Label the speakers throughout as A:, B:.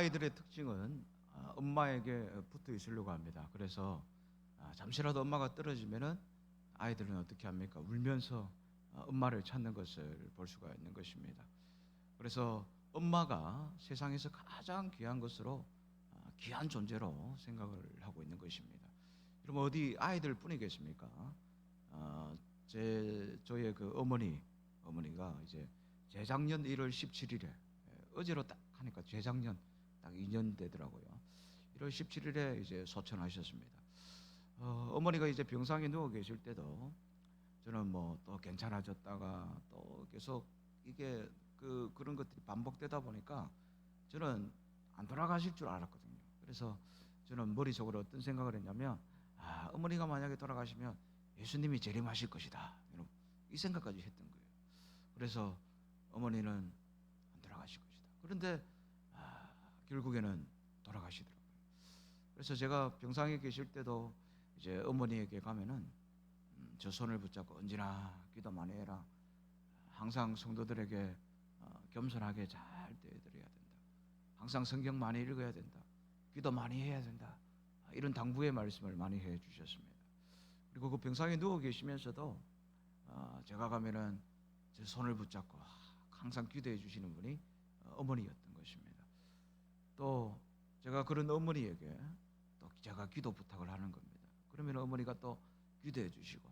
A: 아이들의 특징은 엄마에게 붙어 있으려고 합니다. 그래서 잠시라도 엄마가 떨어지면은 아이들은 어떻게 합니까? 울면서 엄마를 찾는 것을 볼 수가 있는 것입니다. 그래서 엄마가 세상에서 가장 귀한 것으로 귀한 존재로 생각을 하고 있는 것입니다. 여러분 어디 아이들 뿐이겠습니까? 저의 그 어머니가 이제 재작년 1월 17일에 어제로 딱 하니까 재작년 딱 2년 되더라고요. 1월 17일에 이제 소천하셨습니다. 어머니가 이제 병상에 누워 계실 때도 저는 뭐 또 괜찮아졌다가 또 계속 이게 그런 것들이 반복되다 보니까 저는 안 돌아가실 줄 알았거든요. 그래서 저는 머릿속으로 어떤 생각을 했냐면 어머니가 만약에 돌아가시면 예수님이 재림하실 것이다. 이 생각까지 했던 거예요. 그래서 어머니는 안 돌아가실 것이다. 그런데 결국에는 돌아가시더라고요. 그래서 제가 병상에 계실 때도 이제 어머니에게 가면은 저 손을 붙잡고 언제나 기도 많이 해라. 항상 성도들에게 겸손하게 잘 대해드려야 된다. 항상 성경 많이 읽어야 된다. 기도 많이 해야 된다. 이런 당부의 말씀을 많이 해 주셨습니다. 그리고 그 병상에 누워 계시면서도 제가 가면은 제 손을 붙잡고 항상 기도해 주시는 분이 어머니였던 것입니다. 또 제가 그런 어머니에게 또 제가 기도 부탁을 하는 겁니다. 그러면 어머니가 또 기도해 주시고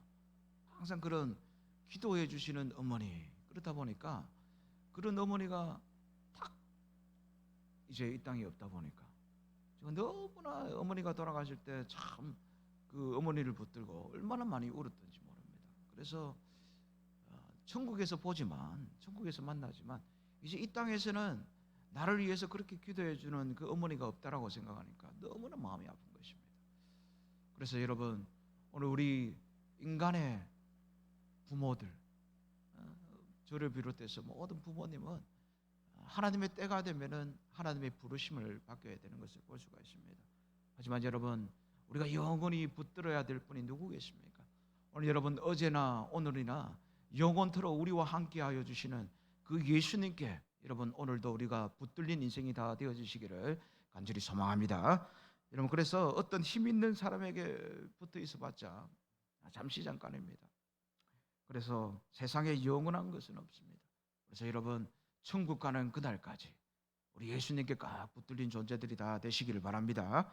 A: 항상 그런 기도해 주시는 어머니. 그렇다 보니까 그런 어머니가 딱 이제 이 땅에 없다 보니까 제가 너무나 어머니가 돌아가실 때 참 그 어머니를 붙들고 얼마나 많이 울었던지 모릅니다. 그래서 천국에서 만나지만 이제 이 땅에서는 나를 위해서 그렇게 기도해 주는 그 어머니가 없다라고 생각하니까 너무나 마음이 아픈 것입니다. 그래서 여러분 오늘 우리 인간의 부모들, 저를 비롯해서 모든 부모님은 하나님의 때가 되면은 하나님의 부르심을 받게 되는 것을 볼 수가 있습니다. 하지만 여러분 우리가 영원히 붙들어야 될 분이 누구겠습니까? 오늘 여러분 어제나 오늘이나 영원토록 우리와 함께하여 주시는 그 예수님께 여러분 오늘도 우리가 붙들린 인생이 다 되어지시기를 간절히 소망합니다. 여러분 그래서 어떤 힘 있는 사람에게 붙어 있어봤자 잠시 잠깐입니다. 그래서 세상에 영원한 것은 없습니다. 그래서 여러분 천국 가는 그날까지 우리 예수님께 꽉 붙들린 존재들이 다 되시기를 바랍니다.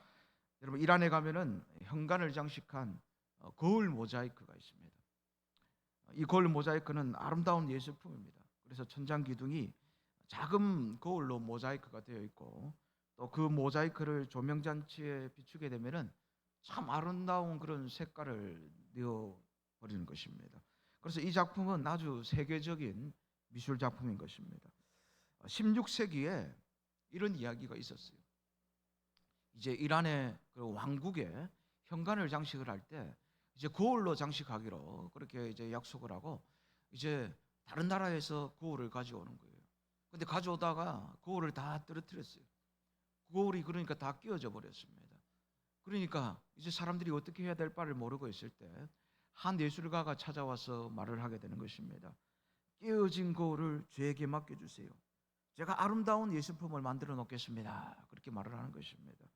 A: 여러분 이란에 가면은 현관을 장식한 거울 모자이크가 있습니다. 이 거울 모자이크는 아름다운 예술품입니다. 그래서 천장 기둥이 작은 거울로 모자이크가 되어 있고 또 그 모자이크를 조명장치에 비추게 되면은 참 아름다운 그런 색깔을 내어 버리는 것입니다. 그래서 이 작품은 아주 세계적인 미술 작품인 것입니다. 16세기에 이런 이야기가 있었어요. 이제 이란의 그 왕국에 현관을 장식을 할 때 이제 거울로 장식하기로 그렇게 이제 약속을 하고 이제 다른 나라에서 거울을 가져오는 거예요. 근데 가져오다가 거울을 다 떨어뜨렸어요. 거울이 그러니까 다 끼어져 버렸습니다. 그러니까 이제 사람들이 어떻게 해야 될 바를 모르고 있을 때 한 예술가가 찾아와서 말을 하게 되는 것입니다. 깨어진 거울을 저에게 맡겨주세요. 제가 아름다운 예술품을 만들어 놓겠습니다. 그렇게 말을 하는 것입니다.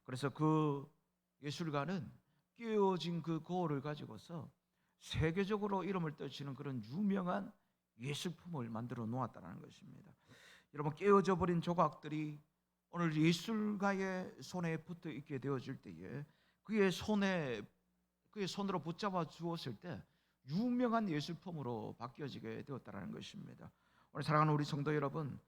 A: 그래서 그 예술가는 깨어진 그 거울을 가지고서 세계적으로 이름을 떨치는 그런 유명한 예술품을 만들어 놓았다는 것입니다. 여러분 깨어져 버린 조각들이 오늘 예술가의 손에 붙어 있게 되어질 때에 그의 손으로 붙잡아 주었을 때 유명한 예술품으로 바뀌어지게 되었다는 것입니다. 오늘 사랑하는 우리 성도 여러분,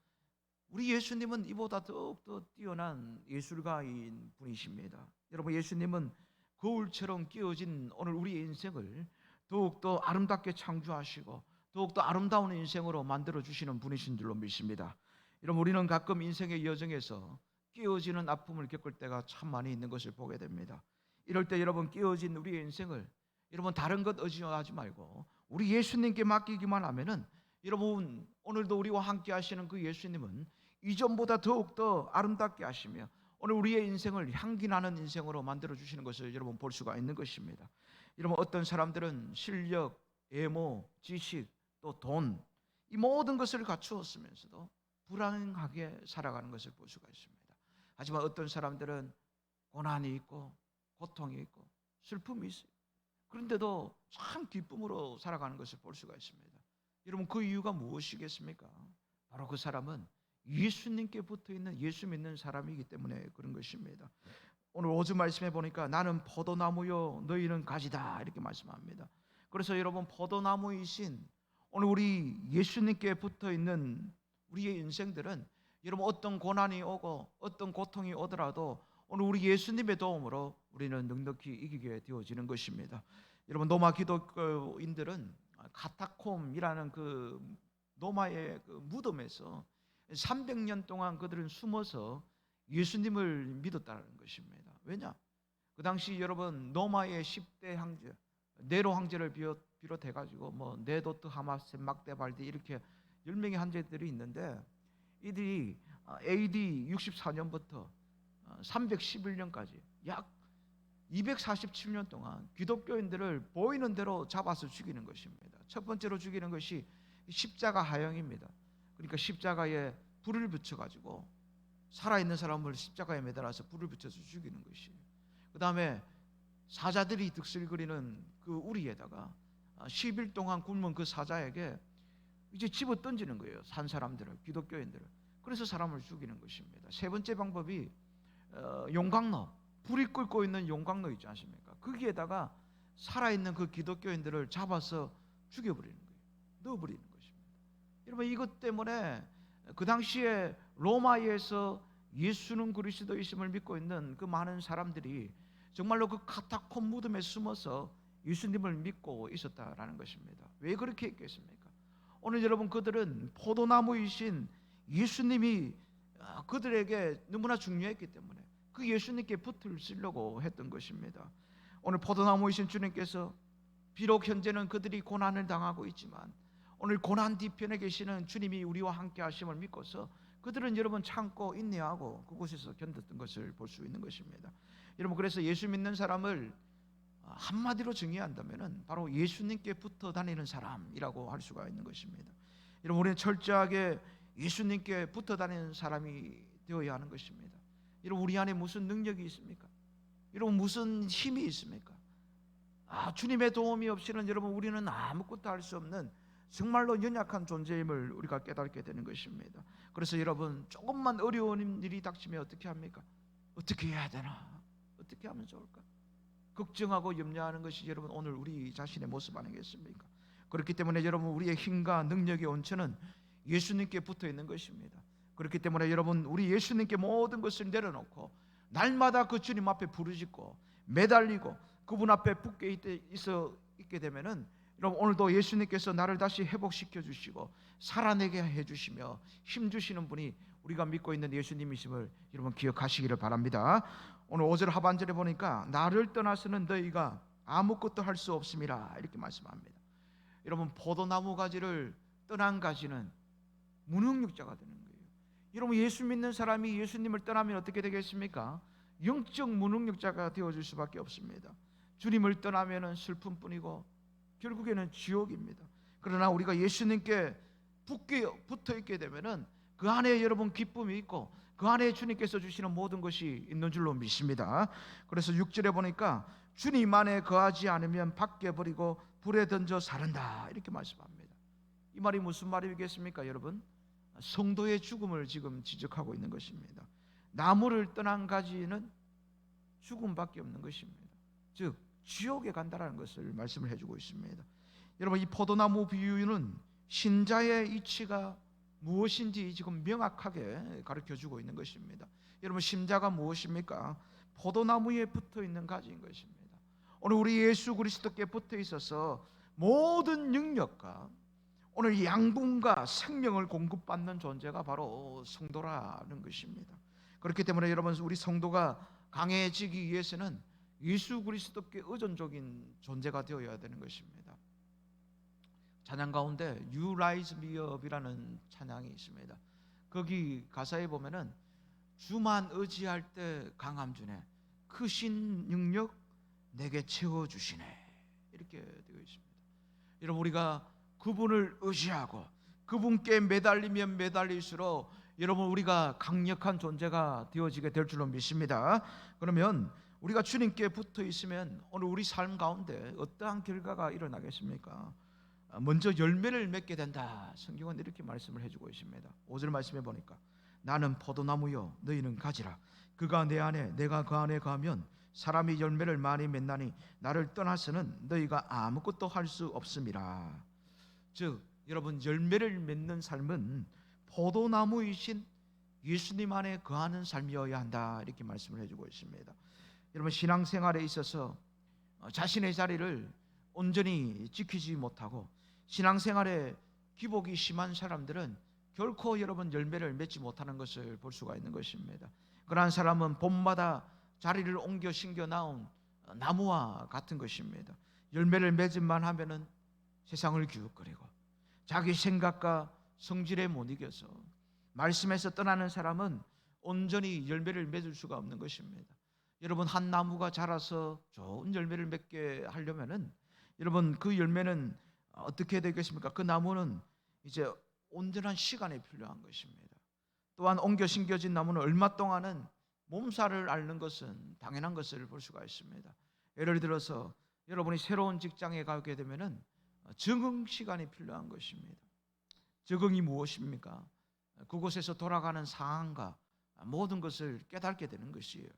A: 우리 예수님은 이보다 더욱더 뛰어난 예술가인 분이십니다. 여러분 예수님은 거울처럼 끼어진 오늘 우리의 인생을 더욱더 아름답게 창조하시고 더욱더 아름다운 인생으로 만들어주시는 분이신 줄로 믿습니다. 여러분 우리는 가끔 인생의 여정에서 끼어지는 아픔을 겪을 때가 참 많이 있는 것을 보게 됩니다. 이럴 때 여러분 끼어진 우리의 인생을 여러분 다른 것 의지하지 말고 우리 예수님께 맡기기만 하면은 여러분 오늘도 우리와 함께 하시는 그 예수님은 이전보다 더욱더 아름답게 하시며 오늘 우리의 인생을 향기나는 인생으로 만들어주시는 것을 여러분 볼 수가 있는 것입니다. 여러분 어떤 사람들은 실력, 외모, 지식, 또 돈 이 모든 것을 갖추었으면서도 불행하게 살아가는 것을 볼 수가 있습니다. 하지만 어떤 사람들은 고난이 있고 고통이 있고 슬픔이 있어요. 그런데도 참 기쁨으로 살아가는 것을 볼 수가 있습니다. 여러분, 그 이유가 무엇이겠습니까? 바로 그 사람은 예수님께 붙어있는 예수 믿는 사람이기 때문에 그런 것입니다. 오늘 5절 말씀해 보니까 나는 포도나무요 너희는 가지다 이렇게 말씀합니다. 그래서 여러분, 포도나무이신 오늘 우리 예수님께 붙어있는 우리의 인생들은 여러분, 어떤 고난이 오고 어떤 고통이 오더라도 오늘 우리 예수님의 도움으로 우리는 넉넉히 이기게 되어지는 것입니다. 여러분, 로마 기독교인들은 카타콤이라는 그 로마의 그 무덤에서 300년 동안 그들은 숨어서 예수님을 믿었다는 것입니다. 왜냐? 그 당시 여러분, 로마의 10대 황제 네로 황제를 비롯해 가지고 뭐 네도트 하마세 막대발디 이렇게 10명의 황제들이 있는데, 이들이 AD 64년부터 311년까지 약 247년 동안 기독교인들을 보이는 대로 잡아서 죽이는 것입니다. 첫 번째로 죽이는 것이 십자가 하형입니다. 그러니까 십자가에 불을 붙여가지고 살아있는 사람을 십자가에 매달아서 불을 붙여서 죽이는 것이에요. 그 다음에 사자들이 득실거리는 그 우리에다가 10일 동안 굶은 그 사자에게 이제 집어 던지는 거예요. 산 사람들을, 기독교인들을. 그래서 사람을 죽이는 것입니다. 세 번째 방법이 용광로, 불이 끓고 있는 용광로 있지 않습니까? 거기에다가 살아있는 그 기독교인들을 잡아서 죽여버리는 거예요. 넣어버리는 것입니다. 여러분, 이것 때문에 그 당시에 로마에서 예수는 그리스도이심을 믿고 있는 그 많은 사람들이 정말로 그 카타콤 무덤에 숨어서 예수님을 믿고 있었다라는 것입니다. 왜 그렇게 했겠습니까? 오늘 여러분, 그들은 포도나무이신 예수님이 그들에게 너무나 중요했기 때문에 그 예수님께 붙을 쓰려고 했던 것입니다. 오늘 포도나무이신 주님께서 비록 현재는 그들이 고난을 당하고 있지만 오늘 고난 뒤편에 계시는 주님이 우리와 함께 하심을 믿고서 그들은 여러분 참고 인내하고 그곳에서 견뎠던 것을 볼 수 있는 것입니다. 여러분, 그래서 예수 믿는 사람을 한마디로 정의한다면 바로 예수님께 붙어 다니는 사람이라고 할 수가 있는 것입니다. 여러분, 우리는 철저하게 예수님께 붙어 다니는 사람이 되어야 하는 것입니다. 여러분, 우리 안에 무슨 능력이 있습니까? 여러분, 무슨 힘이 있습니까? 주님의 도움이 없이는 여러분, 우리는 아무것도 할 수 없는 정말로 연약한 존재임을 우리가 깨닫게 되는 것입니다. 그래서 여러분, 조금만 어려운 일이 닥치면 어떻게 합니까? 어떻게 해야 되나? 어떻게 하면 좋을까? 걱정하고 염려하는 것이 여러분 오늘 우리 자신의 모습 아니겠습니까? 그렇기 때문에 여러분, 우리의 힘과 능력의 원천은 예수님께 붙어 있는 것입니다. 그렇기 때문에 여러분, 우리 예수님께 모든 것을 내려놓고 날마다 그 주님 앞에 부르짖고 매달리고 그분 앞에 붙게 있게 되면은 여러분, 오늘도 예수님께서 나를 다시 회복시켜 주시고 살아내게 해주시며 힘 주시는 분이 우리가 믿고 있는 예수님이심을 여러분 기억하시기를 바랍니다. 오늘 5절 하반절에 보니까 나를 떠나서는 너희가 아무것도 할 수 없음이라 이렇게 말씀합니다. 여러분, 포도나무 가지를 떠난 가지는 무능력자가 되는 거예요. 여러분, 예수 믿는 사람이 예수님을 떠나면 어떻게 되겠습니까? 영적 무능력자가 되어질 수밖에 없습니다. 주님을 떠나면 슬픔뿐이고 결국에는 지옥입니다. 그러나 우리가 예수님께 붙어 있게 되면은 그 안에 여러분 기쁨이 있고 그 안에 주님께서 주시는 모든 것이 있는 줄로 믿습니다. 그래서 6절에 보니까 주님 안에 거하지 않으면 밖에 버리고 불에 던져 사른다 이렇게 말씀합니다. 이 말이 무슨 말이겠습니까? 여러분, 성도의 죽음을 지금 지적하고 있는 것입니다. 나무를 떠난 가지는 죽음밖에 없는 것입니다. 즉 지옥에 간다라는 것을 말씀을 해주고 있습니다. 여러분, 이 포도나무 비유는 신자의 이치가 무엇인지 지금 명확하게 가르쳐주고 있는 것입니다. 여러분, 신자가 무엇입니까? 포도나무에 붙어 있는 가지인 것입니다. 오늘 우리 예수 그리스도께 붙어 있어서 모든 능력과 오늘 양분과 생명을 공급받는 존재가 바로 성도라는 것입니다. 그렇기 때문에 여러분, 우리 성도가 강해지기 위해서는 예수 그리스도께 의존적인 존재가 되어야 되는 것입니다. 찬양 가운데 You Rise Me Up이라는 찬양이 있습니다. 거기 가사에 보면은 주만 의지할 때 강함 주네, 크신 능력 내게 채워주시네 이렇게 되어 있습니다. 여러분, 우리가 그분을 의지하고 그분께 매달리면 매달릴수록 여러분, 우리가 강력한 존재가 되어지게 될 줄로 믿습니다. 그러면 우리가 주님께 붙어 있으면 오늘 우리 삶 가운데 어떠한 결과가 일어나겠습니까? 먼저 열매를 맺게 된다. 성경은 이렇게 말씀을 해주고 있습니다. 5절 말씀해 보니까 나는 포도나무요 너희는 가지라. 그가 내 안에 내가 그 안에 가면 사람이 열매를 많이 맺나니 나를 떠나서는 너희가 아무것도 할 수 없음이라. 즉 여러분, 열매를 맺는 삶은 포도나무이신 예수님 안에 거하는 삶이어야 한다. 이렇게 말씀을 해주고 있습니다. 여러분, 신앙생활에 있어서 자신의 자리를 온전히 지키지 못하고 신앙생활에 기복이 심한 사람들은 결코 여러분 열매를 맺지 못하는 것을 볼 수가 있는 것입니다. 그러한 사람은 봄마다 자리를 옮겨 심겨 나온 나무와 같은 것입니다. 열매를 맺음만 하면은 세상을 기웃거리고 자기 생각과 성질에 못 이겨서 말씀에서 떠나는 사람은 온전히 열매를 맺을 수가 없는 것입니다. 여러분, 한 나무가 자라서 좋은 열매를 맺게 하려면은 여러분 그 열매는 어떻게 되겠습니까? 그 나무는 이제 온전한 시간이 필요한 것입니다. 또한 옮겨 심겨진 나무는 얼마 동안은 몸살을 앓는 것은 당연한 것을 볼 수가 있습니다. 예를 들어서 여러분이 새로운 직장에 가게 되면은 적응 시간이 필요한 것입니다. 적응이 무엇입니까? 그곳에서 돌아가는 상황과 모든 것을 깨닫게 되는 것이에요.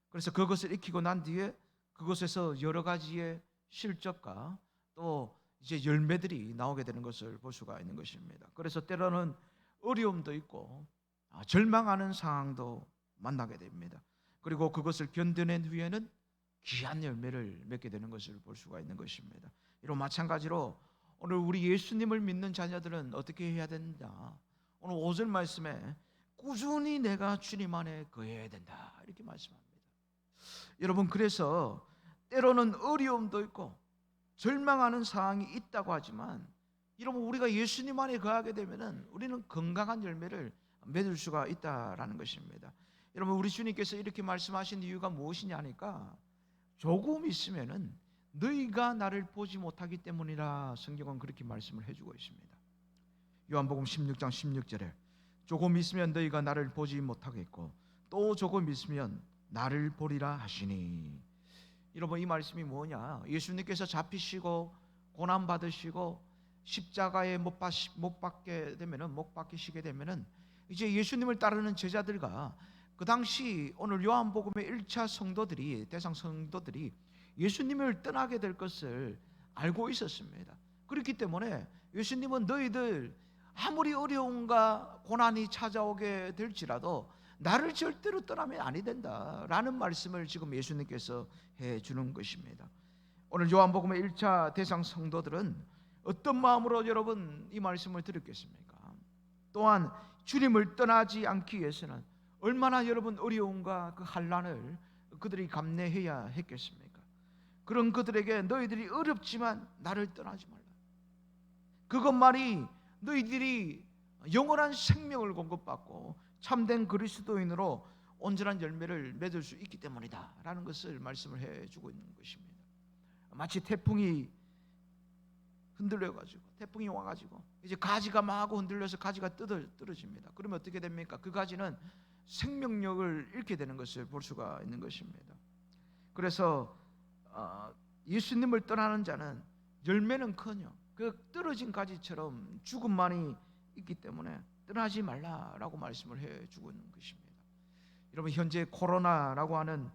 A: 그래서 그것을 익히고 난 뒤에 그것에서 여러 가지의 실적과 또 이제 열매들이 나오게 되는 것을 볼 수가 있는 것입니다. 그래서 때로는 어려움도 있고 절망하는 상황도 만나게 됩니다. 그리고 그것을 견뎌낸 후에는 귀한 열매를 맺게 되는 것을 볼 수가 있는 것입니다. 이런 마찬가지로 오늘 우리 예수님을 믿는 자녀들은 어떻게 해야 되느냐? 오늘 5절 말씀에 꾸준히 내가 주님 안에 거해야 된다 이렇게 말씀합니다. 여러분, 그래서 때로는 어려움도 있고 절망하는 상황이 있다고 하지만 여러분, 우리가 예수님 안에 거하게 되면은 우리는 건강한 열매를 맺을 수가 있다라는 것입니다. 여러분, 우리 주님께서 이렇게 말씀하신 이유가 무엇이냐 하니까 조금 있으면은 너희가 나를 보지 못하기 때문이라 성경은 그렇게 말씀을 해주고 있습니다. 요한복음 16장 16절에 조금 있으면 너희가 나를 보지 못하겠고 또 조금 있으면 나를 보리라 하시니. 여러분, 이 말씀이 뭐냐? 예수님께서 잡히시고 고난 받으시고 십자가에 못 박히시게 되면은 이제 예수님을 따르는 제자들과 그 당시 오늘 요한복음의 1차 성도들이, 대상 성도들이 예수님을 떠나게 될 것을 알고 있었습니다. 그렇기 때문에 예수님은 너희들 아무리 어려움과 고난이 찾아오게 될지라도 나를 절대로 떠나면 아니 된다라는 말씀을 지금 예수님께서 해주는 것입니다. 오늘 요한복음의 1차 대상 성도들은 어떤 마음으로 여러분 이 말씀을 들었겠습니까? 또한 주님을 떠나지 않기 위해서는 얼마나 여러분 어려움과 그 환난을 그들이 감내해야 했겠습니까? 그런 그들에게 너희들이 어렵지만 나를 떠나지 말라. 그것만이 너희들이 영원한 생명을 공급받고 참된 그리스도인으로 온전한 열매를 맺을 수 있기 때문이다 라는 것을 말씀을 해주고 있는 것입니다. 마치 태풍이 흔들려가지고 태풍이 와가지고 이제 가지가 마구 흔들려서 가지가 떨어집니다. 그러면 어떻게 됩니까? 그 가지는 생명력을 잃게 되는 것을 볼 수가 있는 것입니다. 그래서 예수님을 떠나는 자는 열매는커녕 그 떨어진 가지처럼 죽음만이 있기 때문에 떠나지 말라라고 말씀을 해주고 있는 것입니다. 여러분, 현재 코로나라고 하는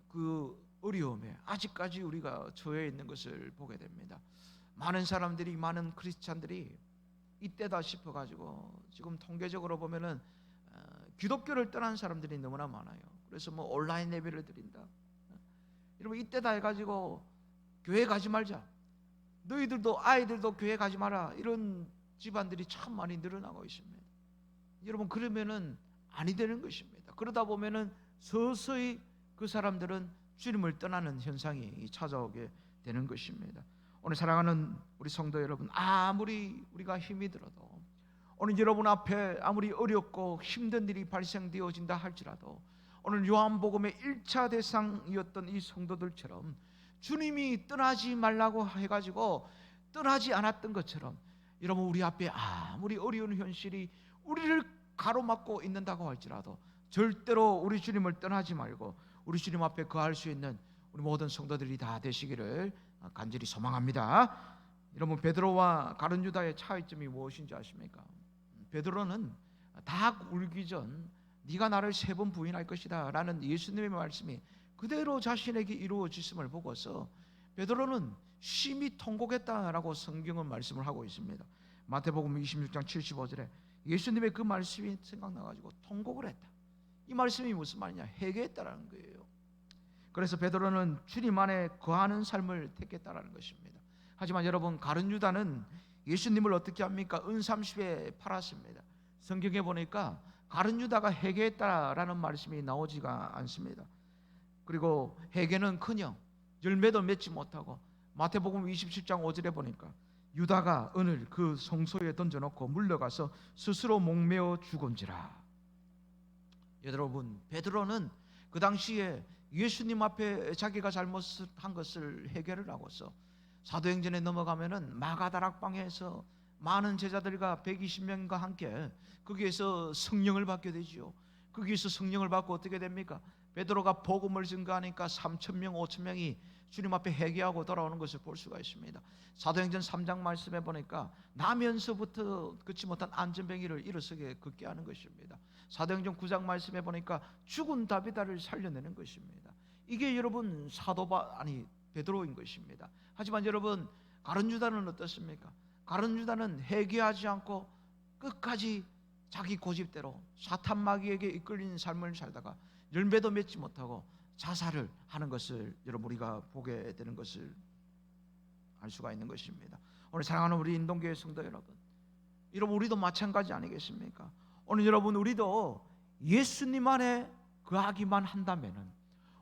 A: 그 어려움에 아직까지 우리가 처해 있는 것을 보게 됩니다. 많은 사람들이, 많은 크리스찬들이 이때다 싶어가지고 지금 통계적으로 보면은 기독교를 떠난 사람들이 너무나 많아요. 그래서 뭐 온라인 예배를 드린다. 여러분, 이때다 해가지고 교회 가지 말자. 너희들도 아이들도 교회 가지 마라. 이런 집안들이 참 많이 늘어나고 있습니다. 여러분, 그러면은 아니 되는 것입니다. 그러다 보면은 서서히 그 사람들은 주님을 떠나는 현상이 찾아오게 되는 것입니다. 오늘 사랑하는 우리 성도 여러분, 아무리 우리가 힘이 들어도 오늘 여러분 앞에 아무리 어렵고 힘든 일이 발생되어진다 할지라도 오늘 요한복음의 1차 대상이었던 이 성도들처럼 주님이 떠나지 말라고 해가지고 떠나지 않았던 것처럼 여러분, 우리 앞에 아무리 어려운 현실이 우리를 가로막고 있는다고 할지라도 절대로 우리 주님을 떠나지 말고 우리 주님 앞에 거할 수 있는 우리 모든 성도들이 다 되시기를 간절히 소망합니다. 여러분, 베드로와 가룟 유다의 차이점이 무엇인지 아십니까? 베드로는 다 울기 전 네가 나를 3번 부인할 것이다 라는 예수님의 말씀이 그대로 자신에게 이루어졌음을 보고서 베드로는 심히 통곡했다라고 성경은 말씀을 하고 있습니다. 마태복음 26장 75절에 예수님의 그 말씀이 생각나가지고 통곡을 했다. 이 말씀이 무슨 말이냐? 회개했다라는 거예요. 그래서 베드로는 주님 안에 거하는 삶을 택했다라는 것입니다. 하지만 여러분, 가룟 유다는 예수님을 어떻게 합니까? 은30에 팔았습니다. 성경에 보니까 가룟 유다가 회개했다라는 말씀이 나오지가 않습니다. 그리고 회개는커녕 열매도 맺지 못하고 마태복음 27장 5절에 보니까 유다가 은을 그 성소에 던져놓고 물러가서 스스로 목매어 죽은지라. 여러분, 베드로는 그 당시에 예수님 앞에 자기가 잘못한 것을 회개를 하고서 사도행전에 넘어가면은 마가다락방에서 많은 제자들과 120명과 함께 거기에서 성령을 받게 되지요. 거기에서 성령을 받고 어떻게 됩니까? 베드로가 복음을 증거하니까 3,000명, 5,000명이 주님 앞에 회개하고 돌아오는 것을 볼 수가 있습니다. 사도행전 3장 말씀에 보니까 나면서부터 끊지 못한 안전뱅이를 일어서게 걷게 하는 것입니다. 사도행전 9장 말씀에 보니까 죽은 다비다를 살려내는 것입니다. 이게 여러분 베드로인 것입니다. 하지만 여러분, 가룟 유다는 어떻습니까? 가룟 유다는 회개하지 않고 끝까지 자기 고집대로 사탄 마귀에게 이끌린 삶을 살다가 열매도 맺지 못하고 자살을 하는 것을 여러분 우리가 보게 되는 것을 알 수가 있는 것입니다. 오늘 사랑하는 우리 인동교회 성도 여러분, 우리도 마찬가지 아니겠습니까? 오늘 여러분, 우리도 예수님 안에 거하기만 한다면은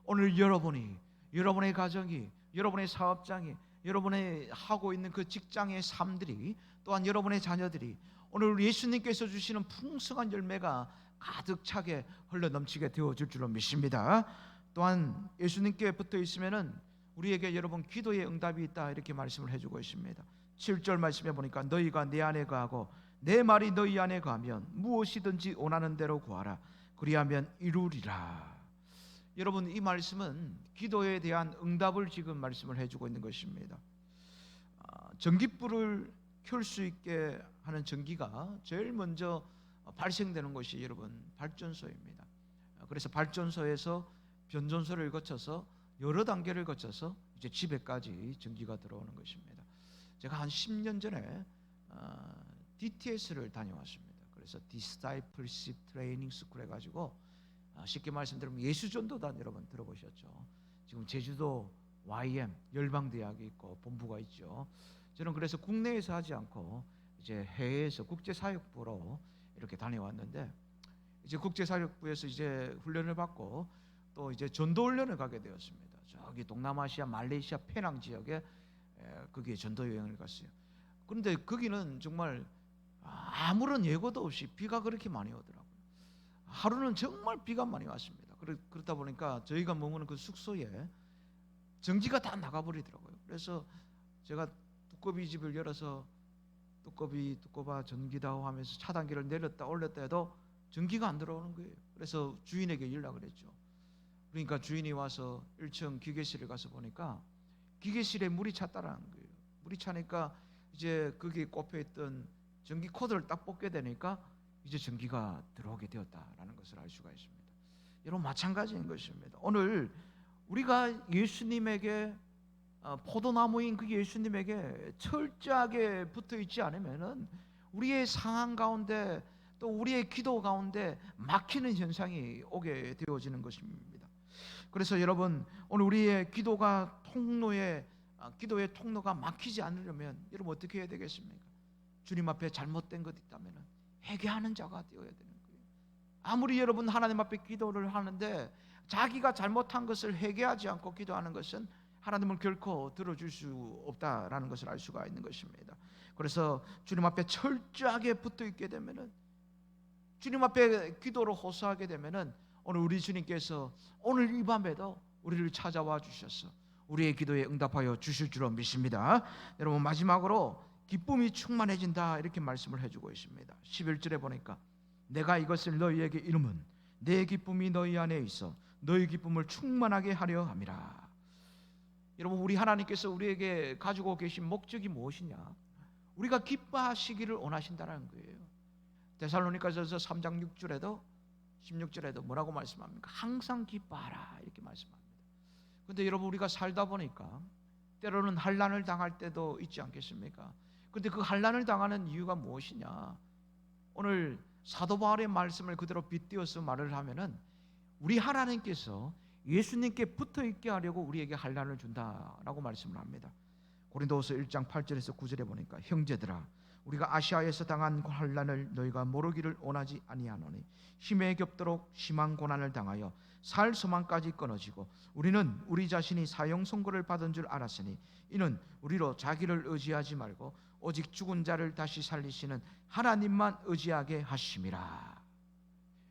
A: 오늘 여러분의 가정이, 여러분의 사업장이, 여러분의 하고 있는 그 직장의 삶들이, 또한 여러분의 자녀들이 오늘 예수님께서 주시는 풍성한 열매가 가득 차게 흘러넘치게 되어줄 줄로 믿습니다. 또한 예수님께 붙어 있으면은 우리에게 여러분 기도의 응답이 있다 이렇게 말씀을 해주고 있습니다. 7절 말씀에 보니까 너희가 내 안에 거하고 내 말이 너희 안에 거하면 무엇이든지 원하는 대로 구하라 그리하면 이루리라. 여러분, 이 말씀은 기도에 대한 응답을 지금 말씀을 해주고 있는 것입니다. 전깃불을 켤 수 있게 하는 전기가 제일 먼저 발생되는 것이 여러분 발전소입니다. 그래서 발전소에서 변전소를 거쳐서 여러 단계를 거쳐서 이제 집에까지 전기가 들어오는 것입니다. 제가 한 10년 전에 DTS를 다녀왔습니다. 그래서 Discipleship Training School 해가지고 쉽게 말씀드리면 예수전도단 여러분 들어보셨죠? 지금 제주도 YM 열방대학이 있고 본부가 있죠. 저는 그래서 국내에서 하지 않고 이제 해외에서 국제사역부로 이렇게 다녀왔는데, 이제 국제사역부에서 이제 훈련을 받고 또 이제 전도훈련을 가게 되었습니다. 저기 동남아시아 말레이시아 페낭 지역에 거기에 전도 여행을 갔어요. 그런데 거기는 정말 아무런 예고도 없이 비가 그렇게 많이 오더라고요. 하루는 정말 비가 많이 왔습니다. 그렇다 보니까 저희가 머무는 그 숙소에 전기가 다 나가버리더라고요. 그래서 제가 두꺼비 집을 열어서 두꺼봐 전기다오 하면서 차단기를 내렸다 올렸다 해도 전기가 안 들어오는 거예요. 그래서 주인에게 연락을 했죠. 그러니까 주인이 와서 1층 기계실에 가서 보니까 기계실에 물이 찼다라는 거예요. 물이 차니까 이제 거기에 꼽혀있던 전기 코드를 딱 뽑게 되니까 이제 전기가 들어오게 되었다라는 것을 알 수가 있습니다. 여러분, 마찬가지인 것입니다. 오늘 우리가 예수님에게 포도나무인 그 예수님에게 철저하게 붙어 있지 않으면은 우리의 상황 가운데 또 우리의 기도 가운데 막히는 현상이 오게 되어지는 것입니다. 그래서 여러분, 오늘 우리의 기도의 통로가 막히지 않으려면 여러분 어떻게 해야 되겠습니까? 주님 앞에 잘못된 것 있다면은 회개하는 자가 되어야 되는 거예요. 아무리 여러분 하나님 앞에 기도를 하는데 자기가 잘못한 것을 회개하지 않고 기도하는 것은 하나님은 결코 들어줄 수 없다라는 것을 알 수가 있는 것입니다. 그래서 주님 앞에 철저하게 붙어 있게 되면은, 주님 앞에 기도로 호소하게 되면은 오늘 우리 주님께서 오늘 이 밤에도 우리를 찾아와 주셔서 우리의 기도에 응답하여 주실 줄로 믿습니다. 여러분, 마지막으로 기쁨이 충만해진다 이렇게 말씀을 해주고 있습니다. 11절에 보니까 내가 이것을 너희에게 이름은 내 기쁨이 너희 안에 있어 너희 기쁨을 충만하게 하려 함이라. 여러분, 우리 하나님께서 우리에게 가지고 계신 목적이 무엇이냐? 우리가 기뻐하시기를 원하신다는 거예요. 데살로니가전서 3장 6절에도 16절에도 뭐라고 말씀합니까? 항상 기뻐하라 이렇게 말씀합니다. 근데 여러분, 우리가 살다 보니까 때로는 환난을 당할 때도 있지 않겠습니까? 근데 그 환난을 당하는 이유가 무엇이냐? 오늘 사도 바울의 말씀을 그대로 빗대어서 말을 하면은 우리 하나님께서 예수님께 붙어 있게 하려고 우리에게 환난을 준다라고 말씀을 합니다. 고린도후서 1장 8절에서 9절에 보니까 형제들아, 우리가 아시아에서 당한 환난을 너희가 모르기를 원하지 아니하노니 힘에 겹도록 심한 고난을 당하여 살 소망까지 끊어지고 우리는 우리 자신이 사형 선고를 받은 줄 알았으니 이는 우리로 자기를 의지하지 말고 오직 죽은 자를 다시 살리시는 하나님만 의지하게 하심이라.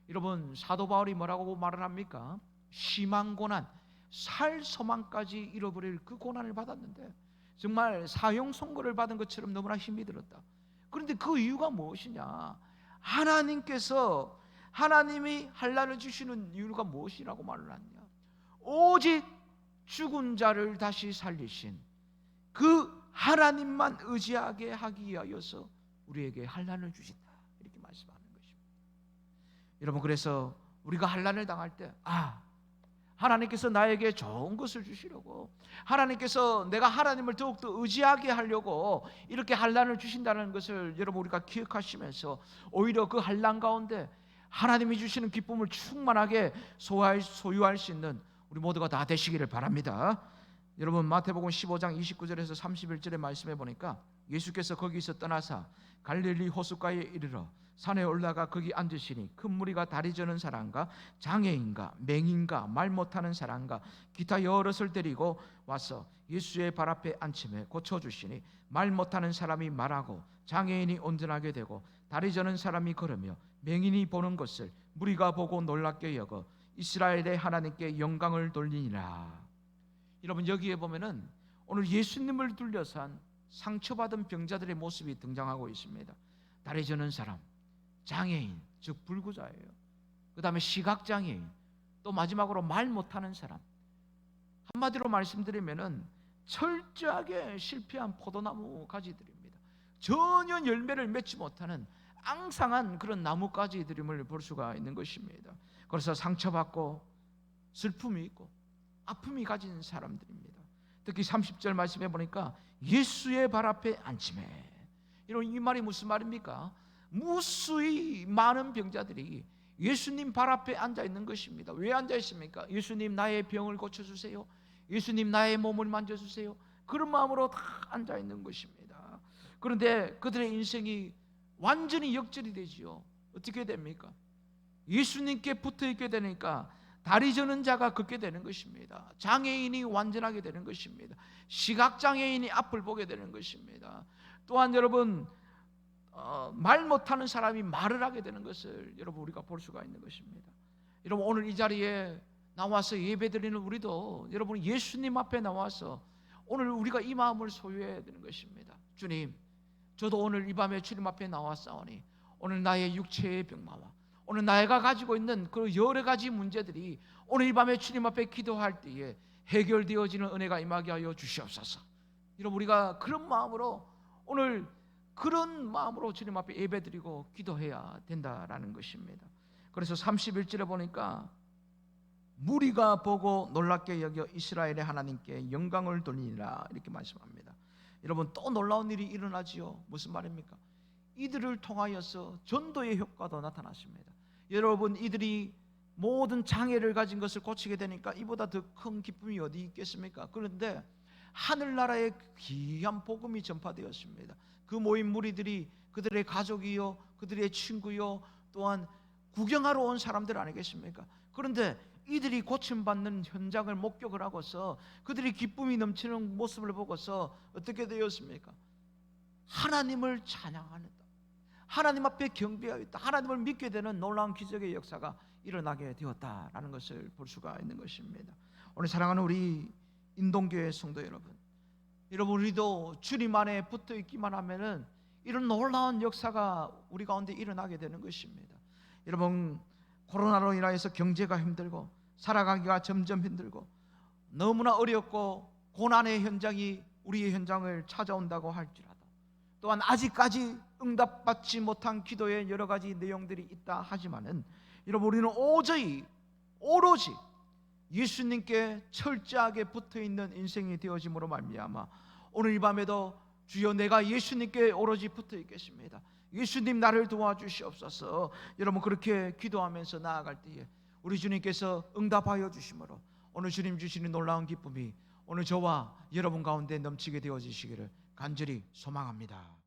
A: 여러분, 사도 바울이 뭐라고 말을 합니까? 심한 고난, 살 소망까지 잃어버릴 그 고난을 받았는데 정말 사형 선고를 받은 것처럼 너무나 힘이 들었다. 그런데 그 이유가 무엇이냐? 하나님이 환난을 주시는 이유가 무엇이라고 말을 하냐? 오직 죽은 자를 다시 살리신 그 하나님만 의지하게 하기 위하여서 우리에게 환난을 주신다 이렇게 말씀하는 것입니다. 여러분, 그래서 우리가 환난을 당할 때 하나님께서 나에게 좋은 것을 주시려고, 하나님께서 내가 하나님을 더욱더 의지하게 하려고 이렇게 환난을 주신다는 것을 여러분 우리가 기억하시면서 오히려 그 환난 가운데 하나님이 주시는 기쁨을 충만하게 소유할 수 있는 우리 모두가 다 되시기를 바랍니다. 여러분, 마태복음 15장 29절에서 31절의 말씀해 보니까 예수께서 거기서 떠나사 갈릴리 호숫가에 이르러 산에 올라가 거기 앉으시니 큰 무리가 다리 저는 사람과 장애인과 맹인과 말 못하는 사람과 기타 여럿을 데리고 와서 예수의 발 앞에 앉힘에 고쳐주시니 말 못하는 사람이 말하고 장애인이 온전하게 되고 다리 저는 사람이 걸으며 맹인이 보는 것을 무리가 보고 놀랍게 여겨 이스라엘의 하나님께 영광을 돌리니라. 여러분, 여기에 보면은 오늘 예수님을 둘러싼 상처받은 병자들의 모습이 등장하고 있습니다. 다리 저는 사람, 장애인, 즉 불구자예요. 그 다음에 시각장애인, 또 마지막으로 말 못하는 사람. 한마디로 말씀드리면은 철저하게 실패한 포도나무 가지들입니다. 전혀 열매를 맺지 못하는 앙상한 그런 나뭇가지들임을 볼 수가 있는 것입니다. 그래서 상처받고 슬픔이 있고 아픔이 가진 사람들입니다. 특히 30절 말씀해 보니까 예수의 발 앞에 앉힘에, 이런 이 말이 무슨 말입니까? 무수히 많은 병자들이 예수님 발 앞에 앉아 있는 것입니다. 왜 앉아 있습니까? 예수님, 나의 병을 고쳐주세요. 예수님, 나의 몸을 만져주세요. 그런 마음으로 다 앉아 있는 것입니다. 그런데 그들의 인생이 완전히 역전이 되지요. 어떻게 됩니까? 예수님께 붙어 있게 되니까 다리 저는 자가 걷게 되는 것입니다. 장애인이 완전하게 되는 것입니다. 시각장애인이 앞을 보게 되는 것입니다. 또한 여러분, 말 못하는 사람이 말을 하게 되는 것을 여러분 우리가 볼 수가 있는 것입니다. 여러분, 오늘 이 자리에 나와서 예배드리는 우리도 여러분 예수님 앞에 나와서 오늘 우리가 이 마음을 소유해야 되는 것입니다. 주님, 저도 오늘 이 밤에 주님 앞에 나왔사오니 오늘 나의 육체의 병마와 오늘 내가 가지고 있는 그 여러 가지 문제들이 오늘 이 밤에 주님 앞에 기도할 때에 해결되어지는 은혜가 임하게 하여 주시옵소서. 여러분, 우리가 그런 마음으로 오늘 그런 마음으로 주님 앞에 예배드리고 기도해야 된다라는 것입니다. 그래서 31절에 보니까 무리가 보고 놀랍게 여겨 이스라엘의 하나님께 영광을 돌리니라 이렇게 말씀합니다. 여러분, 또 놀라운 일이 일어나지요. 무슨 말입니까? 이들을 통하여서 전도의 효과도 나타났습니다. 여러분, 이들이 모든 장애를 가진 것을 고치게 되니까 이보다 더 큰 기쁨이 어디 있겠습니까? 그런데 하늘나라의 귀한 복음이 전파되었습니다. 그 모인 무리들이 그들의 가족이요, 그들의 친구요, 또한 구경하러 온 사람들 아니겠습니까? 그런데 이들이 고침받는 현장을 목격을 하고서 그들이 기쁨이 넘치는 모습을 보고서 어떻게 되었습니까? 하나님을 찬양하는, 하나님 앞에 경배하였다, 하나님을 믿게 되는 놀라운 기적의 역사가 일어나게 되었다라는 것을 볼 수가 있는 것입니다. 오늘 사랑하는 우리 인동교회 성도 여러분, 우리도 주님 안에 붙어 있기만 하면은 이런 놀라운 역사가 우리 가운데 일어나게 되는 것입니다. 여러분, 코로나로 인하여서 경제가 힘들고 살아가기가 점점 힘들고 너무나 어렵고 고난의 현장이 우리의 현장을 찾아온다고 할지라도, 또한 아직까지 응답받지 못한 기도의 여러 가지 내용들이 있다 하지만은, 여러분, 우리는 오로지 예수님께 철저하게 붙어있는 인생이 되어짐으로 말미암아 오늘 이 밤에도 주여 내가 예수님께 오로지 붙어있겠습니다, 예수님 나를 도와주시옵소서, 여러분 그렇게 기도하면서 나아갈 때에 우리 주님께서 응답하여 주심으로 오늘 주님 주시는 놀라운 기쁨이 오늘 저와 여러분 가운데 넘치게 되어지시기를 간절히 소망합니다.